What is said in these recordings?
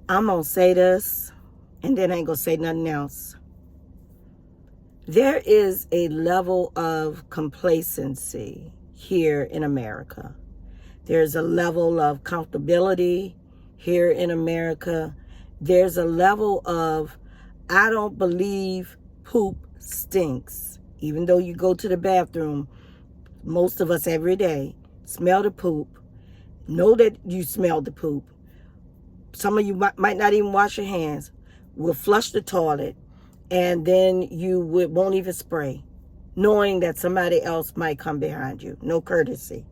I'm going to say this, and then I ain't going to say nothing else. There is a level of complacency here in America. There's a level of comfortability here in America. There's a level of, I don't believe poop stinks. Even though you go to the bathroom, most of us every day, smell the poop, know that you smell the poop. Some of you might not even wash your hands, will flush the toilet, and then you won't even spray, knowing that somebody else might come behind you. No courtesy.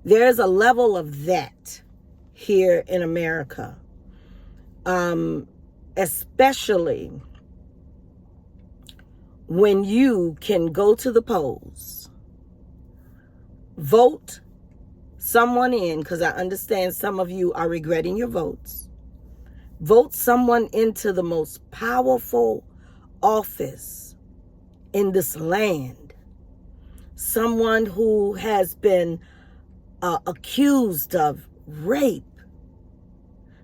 There's a level of that here in America, especially when you can go to the polls, vote someone in, because I understand some of you are regretting your votes. Vote someone into the most powerful office in this land. Someone who has been accused of rape.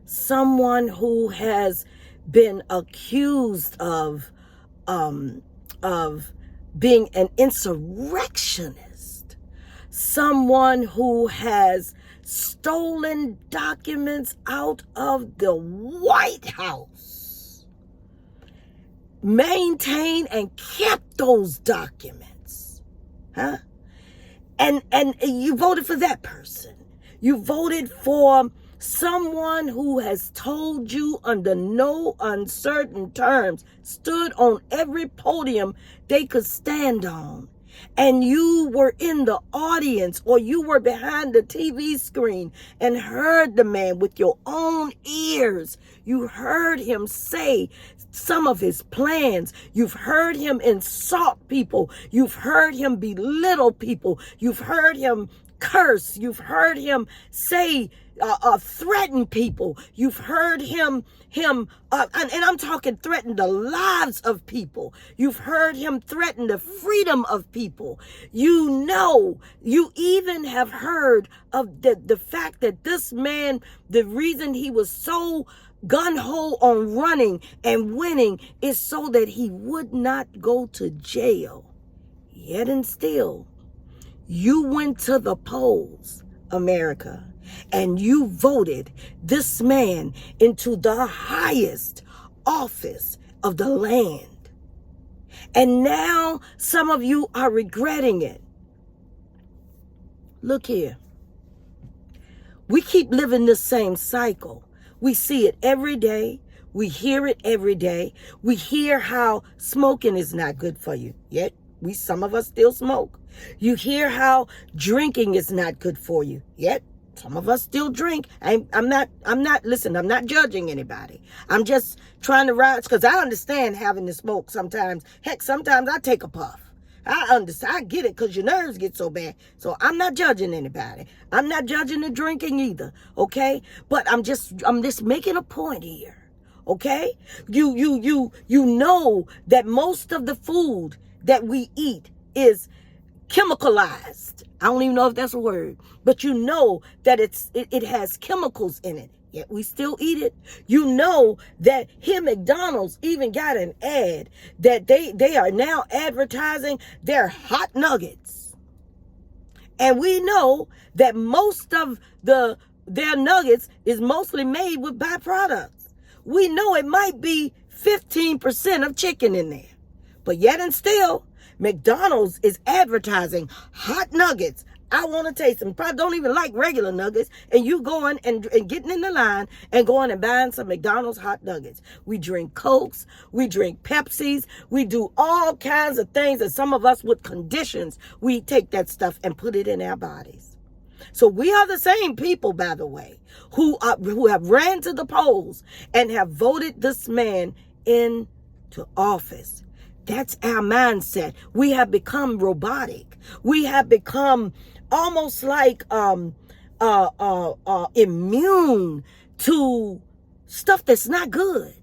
Someone who has been accused of being an insurrectionist. Someone who has stolen documents out of the White House, maintained and kept those documents, huh? And you voted for that person. You voted for someone who has told you under no uncertain terms, stood on every podium they could stand on, and you were in the audience or you were behind the TV screen and heard the man with your own ears. You heard him say some of his plans. You've heard him insult people. You've heard him belittle people. You've heard him curse. You've heard him say, threaten people. You've heard him, and I'm talking threaten the lives of people. You've heard him threaten the freedom of people. You know, you even have heard of the fact that this man, the reason he was so gun-ho on running and winning is so that he would not go to jail. Yet and still, you went to the polls, America, and you voted this man into the highest office of the land. And now some of you are regretting it. Look here. We keep living this same cycle. We see it every day. We hear it every day. We hear how smoking is not good for you. Yet some of us still smoke. You hear how drinking is not good for you. Yet some of us still drink. I'm not judging anybody. I'm just trying to rise, because I understand having to smoke sometimes. Heck, sometimes I take a puff. I understand. I get it, because your nerves get so bad. So I'm not judging anybody. I'm not judging the drinking either. Okay? But I'm just making a point here. Okay? You know that most of the food that we eat is chemicalized. I don't even know if that's a word, but you know that it has chemicals in it, yet we still eat it. You know that here McDonald's even got an ad that they are now advertising their hot nuggets. And we know that most of their nuggets is mostly made with byproducts. We know it might be 15% of chicken in there, but yet and still, McDonald's is advertising hot nuggets. I want to taste them. Probably don't even like regular nuggets. And you going and getting in the line and going and buying some McDonald's hot nuggets. We drink Cokes. We drink Pepsis. We do all kinds of things. And some of us with conditions, we take that stuff and put it in our bodies. So we are the same people, by the way, who have ran to the polls and have voted this man into office. That's our mindset. We have become robotic. We have become almost like immune to stuff that's not good.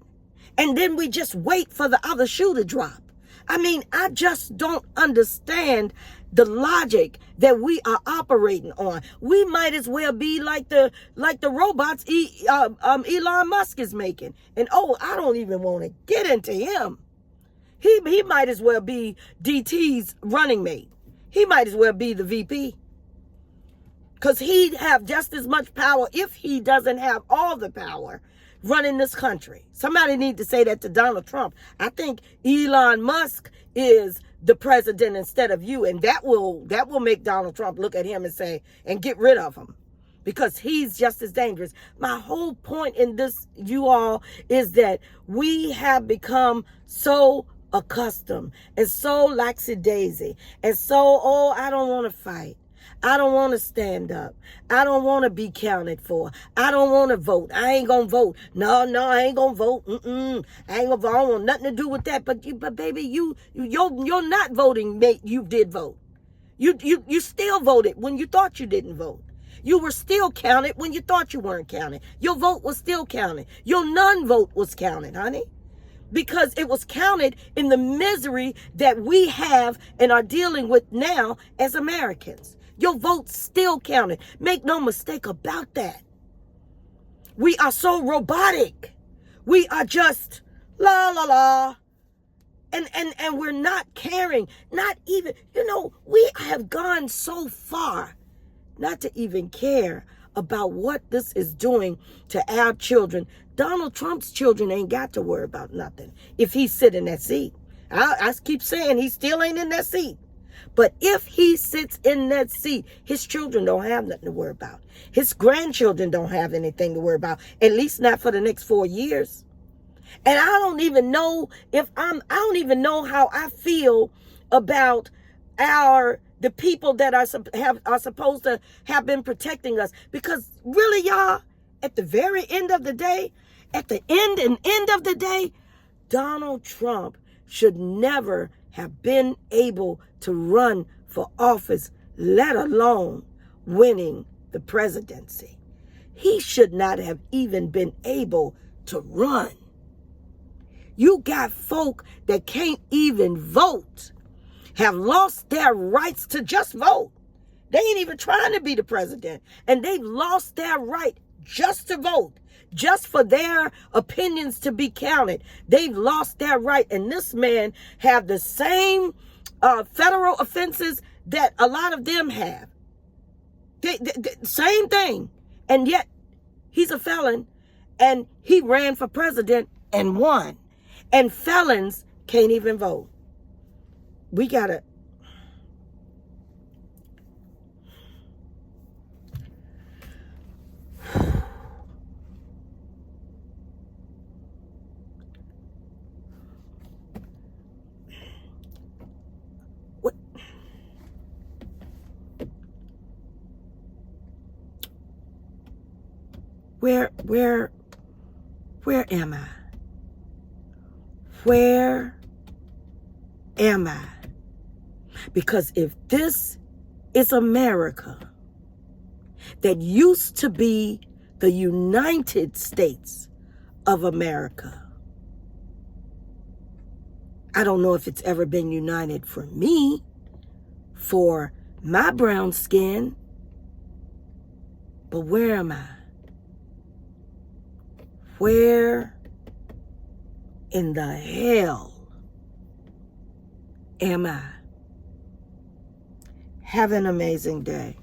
And then we just wait for the other shoe to drop. I mean, I just don't understand the logic that we are operating on. We might as well be like the robots Elon Musk is making. And I don't even want to get into him. He might as well be DT's running mate. He might as well be the VP. Because he'd have just as much power, if he doesn't have all the power, running this country. Somebody need to say that to Donald Trump. I think Elon Musk is the president instead of you, and that will make Donald Trump look at him and say, and get rid of him, because he's just as dangerous. My whole point in this, you all, is that we have become so accustomed and so lackadaisy and so, I don't want to fight. I don't want to stand up. I don't want to be counted for. I don't want to vote. I ain't going to vote. No, I ain't going to vote. I ain't going to vote. I don't want nothing to do with that. But baby, you're not voting, mate. You did vote. You still voted when you thought you didn't vote. You were still counted when you thought you weren't counted. Your vote was still counted. Your non-vote was counted, honey. Because it was counted in the misery that we have and are dealing with now as Americans. Your vote still counted. Make no mistake about that. We are so robotic. We are just la la la. And we're not caring. Not even, we have gone so far not to even care about what this is doing to our children. Donald Trump's children ain't got to worry about nothing if he's sitting in that seat. I keep saying he still ain't in that seat. But if he sits in that seat, his children don't have nothing to worry about. His grandchildren don't have anything to worry about, at least not for the next 4 years. And I don't even know I don't even know how I feel about the people that are supposed to have been protecting us. Because really, y'all, at the very end of the day, at the end of the day, Donald Trump should never have been able to run for office, let alone winning the presidency. He should not have even been able to run. You got folk that can't even vote, have lost their rights to just vote. They ain't even trying to be the president, and they've lost their right just to vote, just for their opinions to be counted. They've lost their right, and this man have the same federal offenses that a lot of them have. Same thing, and yet he's a felon, and he ran for president and won. And felons can't even vote. We gotta. What? Where am I? Where am I? Because if this is America that used to be the United States of America, I don't know if it's ever been united for me, for my brown skin, but where am I? Where in the hell am I? Have an amazing day.